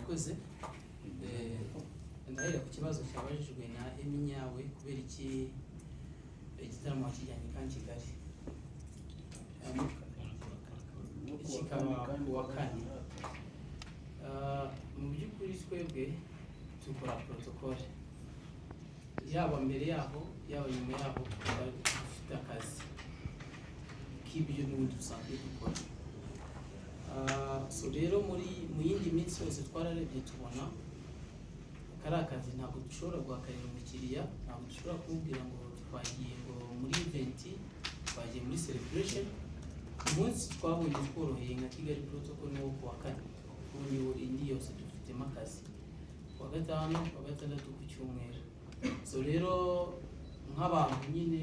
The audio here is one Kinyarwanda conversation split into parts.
murakoze. Ndahera ku kibazo cyabajijwe na Eminyawe kubera iki igitaramo kijyanye kandi Kigali kikaba wa kane. Mu by'ukuri twebwe dukora protocole yaba mbere yaho yaba nyuma yaho dufite akazi k'ibyo n'ubundi dusanzwe dukora. So rero mu yindi minsi yose twararebye tubona kari akazi ntabwo dushobora guhakarira umukiriya, ntabwo dushobora kumubwira ngo twagiye ngo muri event, twagiye muri celebration. Umunsi twabonye tworoheye nka Kigali Protocol n'uwo kuwa kane, ubu indi yose dufitemo akazi kuwa gatanu, kuwa gatandatu, ku cyumweru. So rero nk'abantu nyine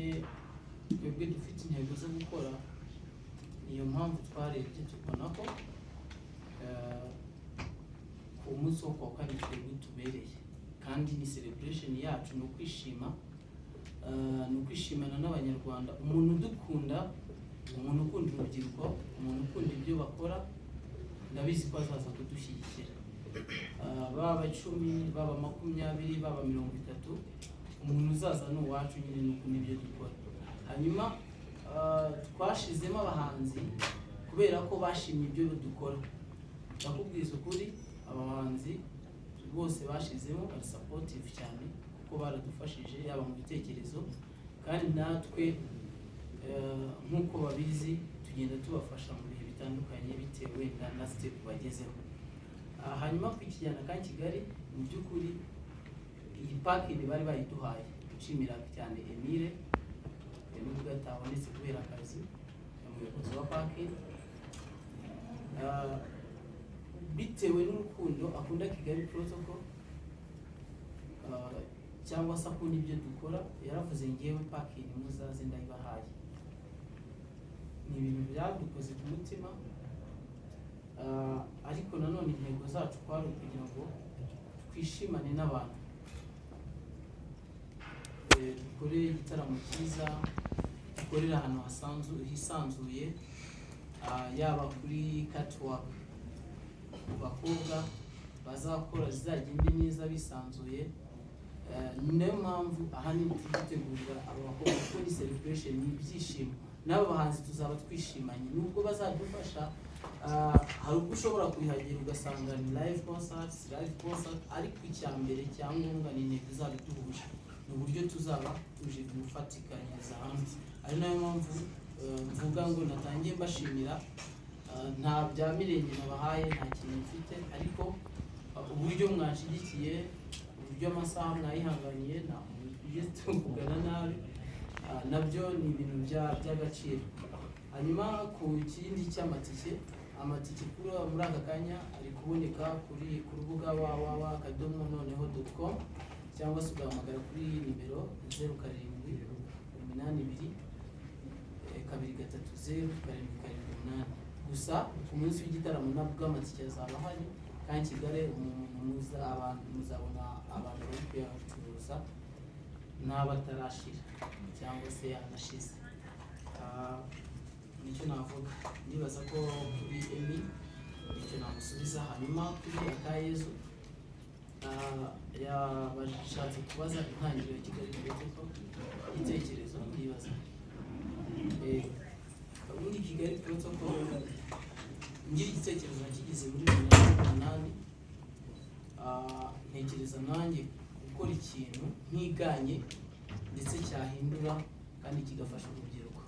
twebwe dufite intego zo gukora, niyo mpamvu twarebye tubona ko ku munsi wo kuwa kane twebwe tubereye, kandi ni celebration yacu, ni ukwishima, ni ukwishimana n'abanyarwanda. Umuntu udukunda, umuntu ukunda urubyiruko, umuntu ukunda ibyo bakora, ndabizi ko azaza kudushyigikira. Baba 10, baba 20, baba 30, umuntu uzaza ni uwacu nyine, ni uko n'ibyo dukora. Hanyuma twashizemo abahanzi kubera ko bashimye ibyo dukora. Ndakubwiza ukuri, abahanzi bose bashizemo bari supportive cyane kuko baradufashije yaba mu bitekerezo, kandi natwe nk'uko babizi tugenda tubafasha mu bihe bitandukanye bitewe na step bagezeho. Hanyuma ku kijyana kandi Kigali, mu by'ukuri iyi package bari bayiduhaye, nshimira cyane Emile nubwo atabonetse kubera akazi, umuyobozi wa package, bitewe n'urukundo akunda Kigali Protocol cyangwa se akunda ibyo dukora, yaravuze ngewe package muzaze ndayibahaye. Ni ibintu byadukoze ku mutima, ariko nanone intego zacu kwari kugira ngo twishimane n'abantu, dukore igitaramo cyiza, dukorera ahantu hisanzuye, yaba kuri catwalk ku bakobwa bazakora zizagende neza bisanzuye. Niyo mpamvu ahanini tugitegurira abakobwa ko ni celebration, ni ibyishimo. N'abo bahanzi tuzaba twishimanye, nubwo bazadufasha. Hari ubwo ushobora kwihagera ugasanga ni live concert, ariko icyambere cyangombwa ni intego zabiduhuje, ni uburyo tuzaba tuje gufatikanyiriza hamwe. Ari nayo mpamvu mvuga ngo natangiye mbashimira, nta bya mirenge nabahaye, nta kintu mfite, ariko uburyo mwanshigikiye, uburyo amasaha mwayihanganiye, nta muntu tugeze tuvugana nabi, nabyo ni ibintu by'agaciro. Hanyuma ku kindi cy'amatike, amatike muri aka kanya ari kuboneka ku rubuga www.akadomo-noneho.com, cyangwa se ugahamagara kuri nimero 0782300778. Gusa ku munsi w'igitaramo nabwo amatike azaba ahari, kandi Kigali muzabona abantu bari kuyacuruza n'abatarashira cyangwa se yanashize. Nicyo navuga, nibaza ko kuri Emi nicyo namusubiza. Hanyuma kuri Akayezu, yabashatse kubaza intangiriro ya Kigali Protocol, igitekerezo ndibaza. Ubundi Kigali Protocol ngira igitekerezo nakigize muri 2008, ntekereza nanjye gukora ikintu nkiganye ndetse cyahindura kandi kigafasha urubyiruko.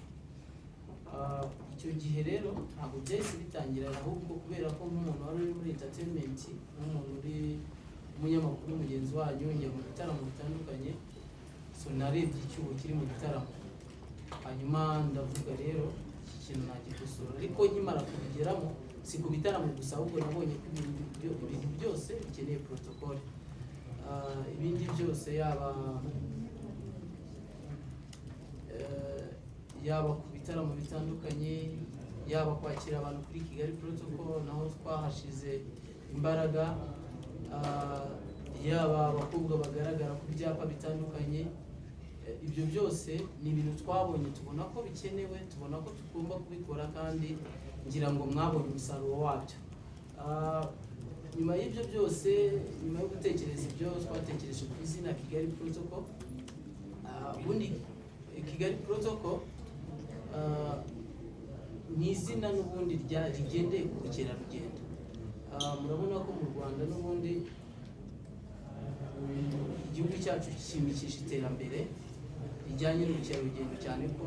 Icyo gihe rero ntabwo byahise bitangira, ahubwo kubera ko nk'umuntu wari uri muri entertainment, nk'umuntu uri umunyamakuru mugenzi wanyu, njya mu bitaramo bitandukanye, so narebye icyuho kiri mu bitaramo. Hanyuma ndavuga rero iki kintu nagikosora, ariko nkimara kubigeramo si ku bitaramo gusa, ahubwo nabonye ko ibintu byose bikeneye protocol. Ibindi byose yaba ku bitaramo bitandukanye, yaba kwakira abantu kuri Kigali Protocol, naho twahashize imbaraga, yaba abakobwa bagaragara ku byapa bitandukanye. Ibyo byose ni ibintu twabonye, tubona ko bikenewe, tubona ko tugomba kubikora, kandi ngira ngo mwabonye umusaruro wabyo. nyuma y'ibyo byose, nyuma yo gutekereza ibyo twatekereje ku izina Kigali Protocol, ubundi Kigali Protocol ni izina n'ubundi rigendeye ku bukerarugendo. Murabona ko mu Rwanda n'ubundi igihugu cyacu cyimikisha iterambere rijyanye n'ubukerarugendo, cyane ko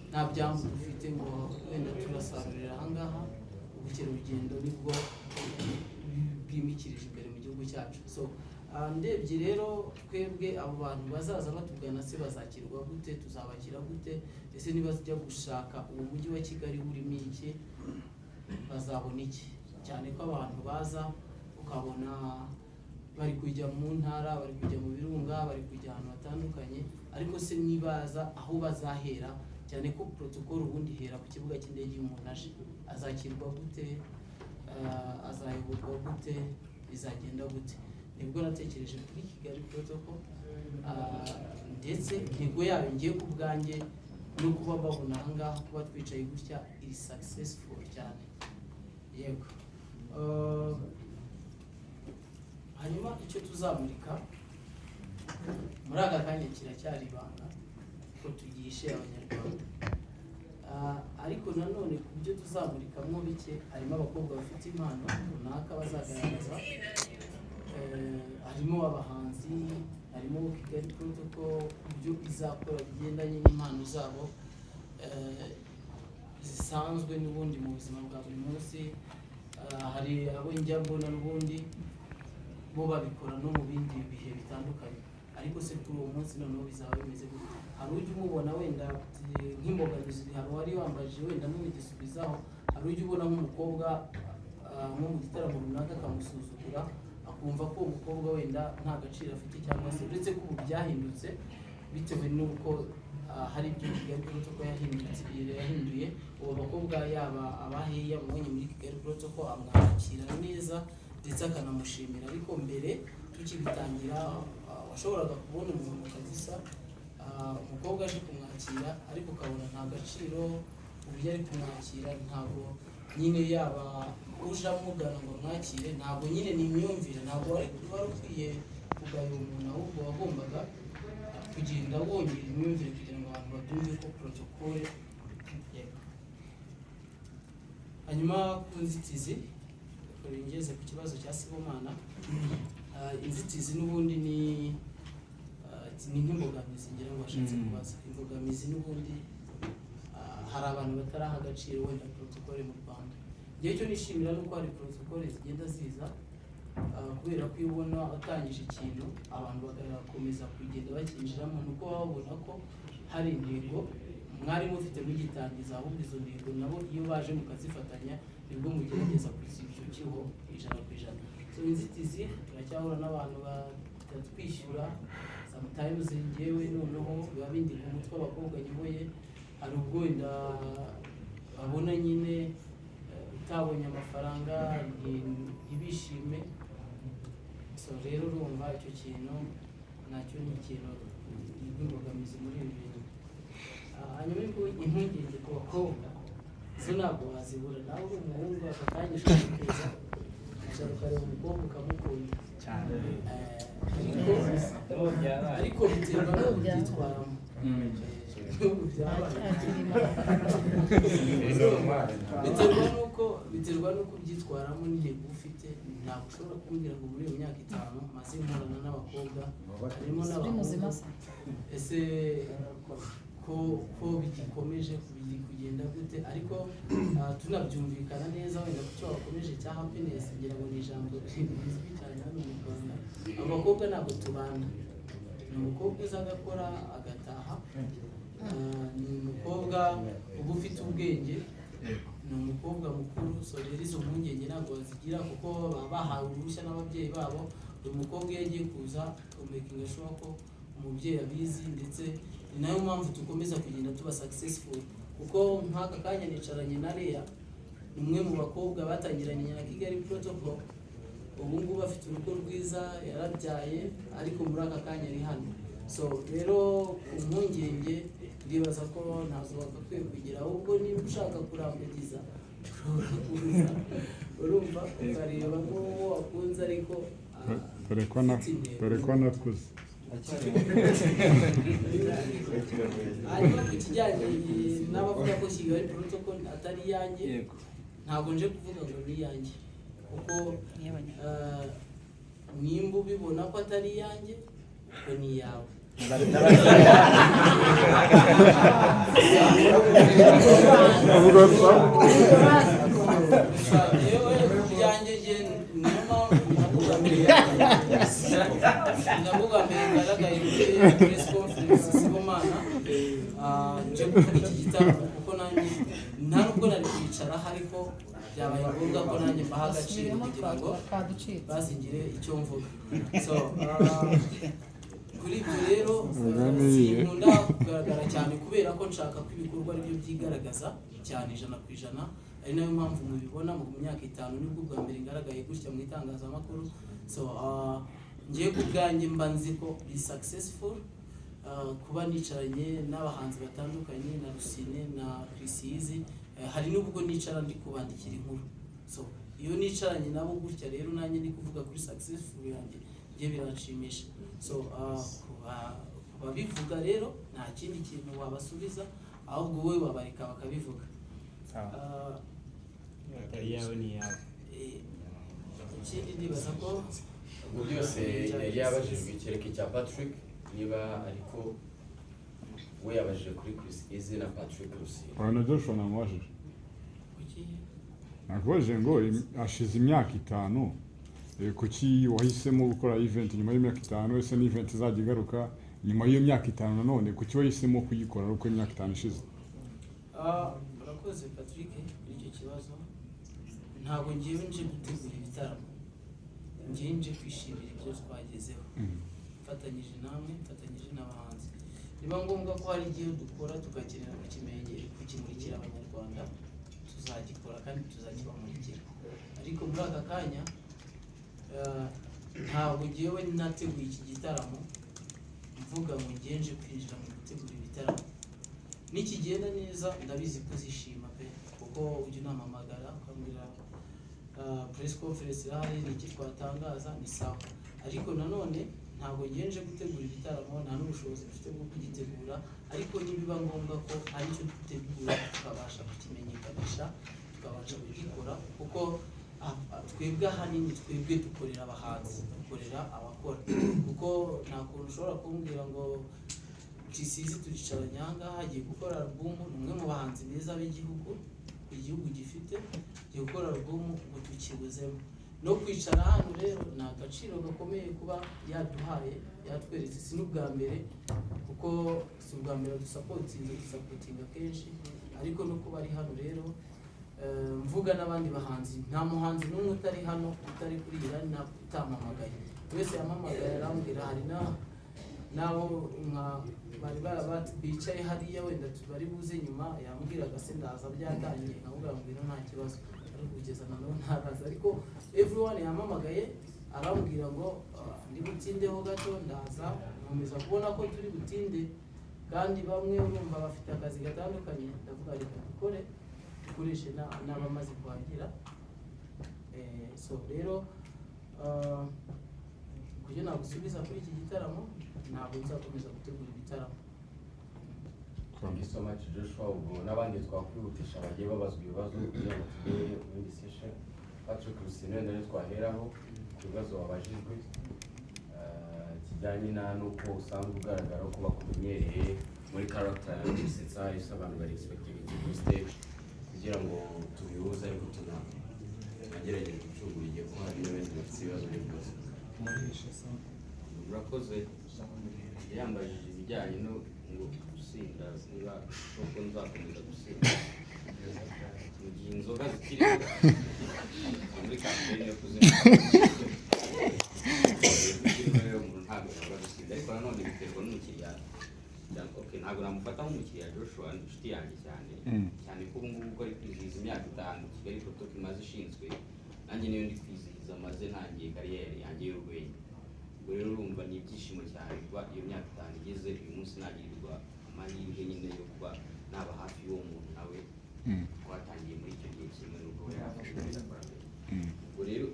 nta byambu dufite ngo wenda turasarurira ahangaha. Ubukerarugendo nibwo bwimikirije imbere mu gihugu cyacu. So ndebye rero twebwe abo bantu bazaza batugana se bazakirwa gute, tuzabakira gute, ese niba zijya gushaka uwo mujyi wa Kigali urimo iki bazabona iki? Cyane ko abantu baza ukabona bari kujya mu ntara, bari kujya mu birunga, bari kujya ahantu hatandukanye, ariko se nibaza aho bazahera, cyane ko protocol ubundi hera ku kibuga cy'indege. Umuntu aje azakirwa gute, azayoborwa gute, bizagenda gute? Nibwo natekereje kuri Kigali Protocol, ndetse intego yayo ngiye ku bwanjye no kuba babona ahangaha, kuba twicaye gutya iri successful cyane. Yego, hanyuma icyo tuzamurika muri aka kanya kiracyari ibanga ko tugishe abanyarwanda, ariko nanone ku byo tuzamurikamo bike harimo abakobwa bafite impano runaka bazagaragaza, harimo abahanzi, harimo Kigali Protocol ibyo izakora bigendanye n'impano zabo zisanzwe n'ubundi mu buzima bwa buri munsi. Hari abo njya mbona n'ubundi bo babikora no mu bindi bihe bitandukanye, ariko se kuri uwo munsi noneho bizaba bimeze gute? Hari ujya umubona wenda nk'imbogamizi, hari uwari wambajije wenda n'ugisubizaho, hari ujya ubona nk'umukobwa nko mu gitaramo runaka akamusuzugura, akumva ko uwo mukobwa wenda nta gaciro afite, cyangwa se uretse ko ubu byahindutse bitewe n'uko hari ibyo Kigali Protocol yahinduye. Uwo bakobwa yaba abaheya mubonye muri Kigali Protocol amwakira neza ndetse akanamushimira, ariko mbere tukibitangira washoboraga kubona umuntu kabisa umukobwa aje kumwakira ariko ukabona nta gaciro, uburyo ari kumwakira ntabwo nyine yaba uje amugana ngo mwakire, ntabwo nyine ni imyumvire, ntabwo wari ukwiye kugaya umuntu, ahubwo wagombaga kugenda wongera imyumvire kugira ngo abantu babyumve ko protocol. Hanyuma ku nzitizi, ngeze ku kibazo cya Sibomana, inzitizi n'ubundi ni nk'imbogamizi ngira ngo washatse kubaza. Imbogamizi n'ubundi hari abantu bataraha agaciro wenda protocol mu Rwanda. Igihe cyo nishimira nuko hari protocol zigenda ziza, kubera ko iyo ubona atangije ikintu abantu bagakomeza kugenda bakinjiramo, nuko babona ko hari intego mwari mufite mugitangiza, ahubwo izo ntego nabo iyo baje mukazifatanya nibwo mugerageza kuziba icyo kiho ijana. So inzitizi turacyahura n'abantu batatwishyura, sometimes ngewe noneho biba bindi ku mutwe abakobwa nyoboye, hari ubwo wenda babona nyine utabonye amafaranga ntibishime. So rero urumva icyo kintu nacyo ni ikintu imbogamizi muri ibi bintu. Hanyuma impungenge ku bakobwa zo ntabwo wazibura. Nawe uri umuhungu akakanya ushaka keza ushaka ukareba umukobwa ukamukunda cyane, ariko biterwa n'uko byitwaramo. Biterwa n'uko byitwaramo n'intego ufite. Ntabwo ushobora kumbwira ngo muri iyo myaka 5 maze nkorana n'abakobwa harimo n'abahungu, ese ko bigikomeje kugenda gute? Ariko tunabyumvikana neza wenda ku cyo bakomeje cya happiness, ngira ngo ni ijambo rizwi cyane hano mu Rwanda. Abakobwa ntabwo tubana, ni umukobwa uza agakora agataha, ni umukobwa uba ufite ubwenge, ni umukobwa mukuru. So rero izo mpungenge ntabwo bazigira kuko baba bahawe uruhushya n'ababyeyi babo. Uyu mukobwa iyo agiye kuza umakinga sure ko umubyeyi abizi, ndetse ni nayo mpamvu dukomeza kugenda tuba successful, kuko nk'aka kanya nicaranye na Leya, ni umwe mu bakobwa batangiranye na Kigali Protocol, ubu ngubu afite urugo rwiza, yarabyaye, ariko muri aka kanya ari hano. So rero impungenge ndibaza ko ntazo bagakwiye kugira, ahubwo niba ushaka kurambagiza urumva ukareba nk'uwo wakunze ariko dore ko nakuze. hanyuma ku kijyanye n'abavuga ko Kigali protocol atari iyanjye, ntabwo nje kuvuga ngo ni iyanjye, kuko nimba ubibona ko atari iyanjye ko ni iyawe. ndavuga mbere ngaragaye kuri press conference Sibomana nje kuvuga iki gitaramo kuko nanjye nta nubwo nari kwicara ariko byabaye ngombwa ko nanjye mbaha agaciro kugira ngo bazingire icyo mvuga. So kuri ibyo rero sinkunda kugaragara cyane kubera ko nshaka ko ibikorwa aribyo byigaragaza cyane 100%. ari nayo mpamvu mubibona mu myaka 5 nibwo bwa mbere ngaragaye gutya mu itangazamakuru. So ngiye kubwanjye mba nzi ko be successful kuba nicaranye n'abahanzi batandukanye na Rusine na Chrisizi, hari n'ubwo nicara ndi kubandikira inkuru. So iyo nicaranye nabo gutya rero nanjye ndi kuvuga kuri successful yanjye ngiye biranshimisha. So babivuga rero nta kindi kintu wabasubiza ahubwo wowe wabareka bakabivuga. yawe ni yawe. Ikindi ndibaza ko ubwo byose yari yabajijwe kereka icya Patrick niba ariko we yabajije kuri Chris Easy na Patrick Rusine. Bwana Joshua namubajije. kuki Nakubajije ngo ashize imyaka 5 kuki wahisemo gukora event nyuma y'imyaka 5, ese ni event izajya igaruka nyuma y'iyo myaka 5 nanone kuki wahisemo kuyikora uko imyaka 5 ishize? Urakoze Patrick icyo kibazo. Ntabwo ngiye nje gutegura ibitaramo, ngiye nje kwishimira ibyo twagezeho mfatanyije namwe, mfatanyije n'abahanzi. Niba ngombwa ko hari igihe dukora tugakenera kukimurikira abanyarwanda tuzagikora kandi tuzakibamurikira, ariko muri aka kanya ntabwo ngewe nateguye iki gitaramo mvuga ngo ngiye nje kwinjira mu gutegura ibitaramo. Nikigenda neza ndabizi ko zishima pe, kuko ujya unampamagara ukambwira press conference irahari n'iki twatangaza ni sawa, ariko nanone ntabwo ngenje gutegura ibitaramo, nta n'ubushobozi mfite bwo kugitegura, ariko nibiba ngombwa ko ari cyo dutegura tukabasha kukimenyekanisha tukabasha kugikora, kuko twebwe ahanini twebwe dukorera abahanzi, dukorera abakora, kuko nta kuntu ushobora kumbwira ngo Chrisizi turicaranye ahangaha hagiye gukora album, umwe mu bahanzi beza b'igihugu igihugu gifite giye gukora album ngo tukibuzemo. No kwicara hano rero ni agaciro gakomeye kuba yaduhaye, yatweretse. Si n'ubwa mbere kuko si ubwa mbere dusapotinga kenshi, ariko no kuba ari hano rero mvuga n'abandi bahanzi, nta muhanzi n'umwe utari hano utari kuri irani na utamamagaye, wese yamamagaye arambwira. Hari nabo bari bicaye hariya wenda bari buze nyuma, yambwiraga se ndaza byatangiye, nkavuga mbwira nta kibazo, ari kugeza na none ntaraza, ariko everyone yamamagaye arambwira ngo ndi butindeho gato ndaza, nkomeza kubona ko turi butinde, kandi bamwe urumva bafite akazi gatandukanye, ndavuga reka dukore dukoreshe n'abamaze kuhagira. So rero kugira nagusubiza kuri iki gitaramo, ntabwo nzakomeza gutegura ibitaramo. Thank you so much Joshua. Ubwo n'abandi twakwihutisha bagiye babazwa ibibazo kugira ngo tugere muri session. Patrick Rusine nawe twaheraho ku bibazo wabajijwe kijyanye n'uko usanzwe ugaragara ko bakumenyereye muri character ya gusetsa, abantu bari expecting kuri stage, kugira ngo tubihuze ariko tunagerageje gucungura igihe ko hari n'abandi bafite ibibazo byose. Murakoze yambajije ibijyanye no gusinda, niba uko nzakomeza gusinda mu gihe inzoga zikiri muri kampeni yo kuzinda umuntu ntabwo yabura gusinda, ariko nanone biterwa n'umukiriya. Ntabwo namufata nk'umukiriya Joshua, ni inshuti yanjye cyane ko ubu ngubu uko ari kwizihiza imyaka 5 Kigali Protocol imaze ishinzwe, nanjye niyo ndi kwizihiza maze ntangiye kariyeri yanjye y'urwenya. Rero urumva ni ibyishimo cyane kuba iyo myaka 5 igeze, uyu munsi nagirirwa amahirwe nyine yo kuba naba hafi y'uwo muntu nawe twatangiye muri icyo gihe kimwe n'ubwo yari afite. ubwo rero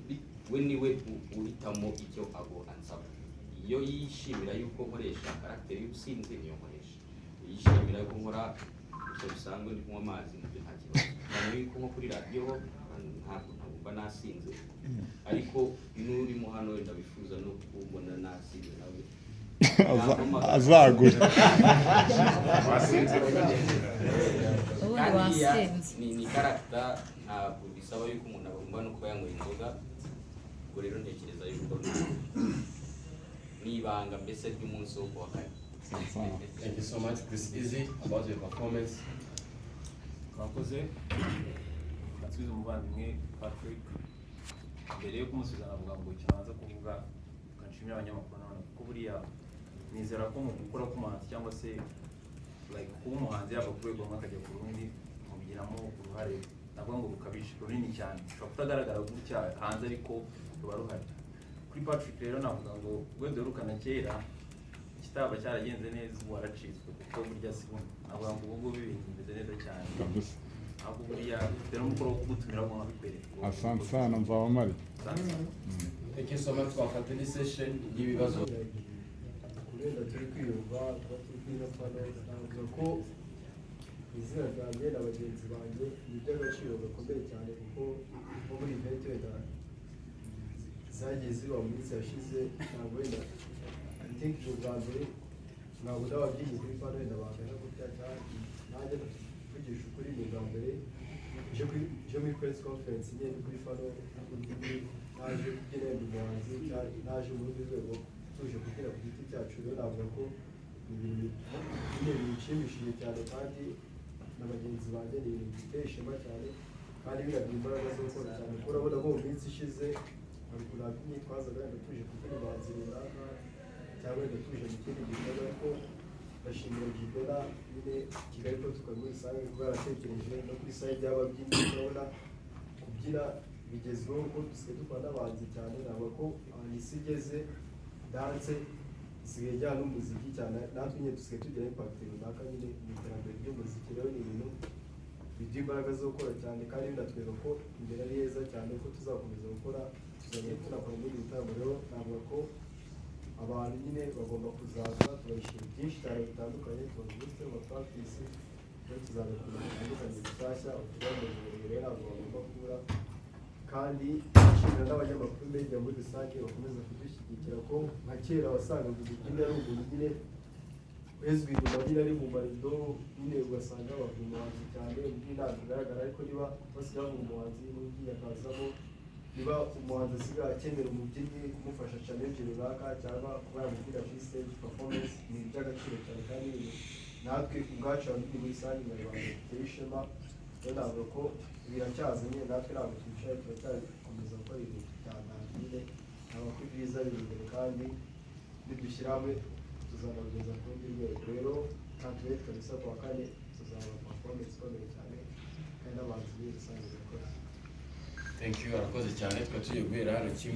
we niwe uhitamo icyo abo ansaba. Iyo yishimira yuko nkoresha karagiteri y'ubusinzi niyo nkoresha, yishimira yuko nkora gusa bisanzwe ndi kunywa amazi nabyo nta kibazo, cyane yuko nko kuri radiyo ntabwo mba nasinze, ariko n'urimo hano wenda wifuza no kubona nasinze nawe azagura kandi ni karagita, ntabwo bisaba yuko umuntu agomba no kuba yanyweye inzoga. Ubwo rero ntekereza yuko n'ibanga mbese ry'umunsi wo kuwa kane. Thank you so much, Chris Easy, about your performance. Mwakoze nasubiza umuvandimwe Patrick. Mbere yo kumusubiza navuga ngo icyo nabanza kuvuga kanshimira abanyamakuru none kuko buriya nizera ko mu gukora k'umuhanzi cyangwa se like kuba umuhanzi yava ku rwego rumwe akajya ku rundi mubigiramo uruhare navuga ngo rukabije runini cyane, ushobora kutagaragara gutya hanze ariko ruba ruhari. Kuri Patrick rero navuga ngo wenda rukana kera kitaba cyaragenze neza ubu waracitswe kuko burya sibundi navuga ngo ubu ngubu ibintu bimeze neza cyane kabisa. ahubwo buriya rero umukoro wo kugutumira ngo nkabikwereka. Asante sana mzaba mari. Thank you so much for the session y'ibibazo. Kubera turi kwiyumva tuba turi kwiyumva navuga ko izina ryanjye na bagenzi banjye ni iby'agaciro gakomeye cyane kuko nko muri event wenda zagiye ziba mu minsi yashize ntabwo wenda I think bwa mbere ntabwo n'ababyinnyi kuri fano wenda bangana gutya cyane nanjye kuvugisha ukuri ni bwa mbere je muri press conference nyine kuri fano naje kubyina umuhanzi naje muri rwego tuje kugira ku giti cyacu. Rero navuga ko ibintu bishimishije cyane kandi na bagenzi banjye ni ibintu biteye ishema cyane kandi biragira imbaraga zo gukora cyane kuko urabona ko mu minsi ishize hari kunaka imyitwazaga wenda tuje kugira umuhanzi runaka cyangwa wenda tuje mu kindi gikorwa, ariko ndashimira Gibera nyine Kigali ko tukaba muri rusange kuba yaratekereje no kuri side y'ababyinnyi. urabona kubyina bigezweho kuko dusigaye dukora n'abahanzi cyane, ntabwo ko ahantu isi igeze danse isigaye ijyana n'umuziki cyane, natwe nyine dusigaye tugira impact runaka nyine mu iterambere ry'umuziki. Rero ni ibintu biduha imbaraga zo gukora cyane kandi binatwereka ko imbere ari heza cyane ko tuzakomeza gukora, tuzajya tunakora ibindi bitaramo. Rero navuga ko abantu nyine bagomba kuzaza tubashyira byinshi cyane bitandukanye, tubafite amapractice rero tuzabikora bitandukanye bishyashya, utugambo rero ntabwo bagomba kubura kandi nshimira n'abanyamakuru media muri rusange bakomeza kudushyigikira ko nka kera wasangaga umubyinyi ari umuntu nyine wezwe inyuma nyine ari mu marido nyine ugasanga bavuga umuhanzi cyane undi ntabwo bigaragara, ariko niba basigaye bavuga umuhanzi n'ugiye akazamo, niba umuhanzi asigaye akenera umubyinnyi kumufasha challenge runaka cyangwa kuba yamubwira kuri stage performance, ni iby'agaciro cyane kandi natwe ubwacu ababyinnyi muri rusange nyarwanda duteye ishema. Rero navuga ko biracyazanye natwe ntabwo twicaye, turacyakomeza gukora ibintu bitandukanye, ntabwo ko ibyiza biri imbere kandi nidushyira hamwe tuzanabigeza ku rundi rwego. Rero kantuwete kabisa kuwa kane tuzaba performance ikomeye cyane kandi n'abantu muri rusange bakora. Thank you, arakoze cyane, twatuye guhera hano kimwe.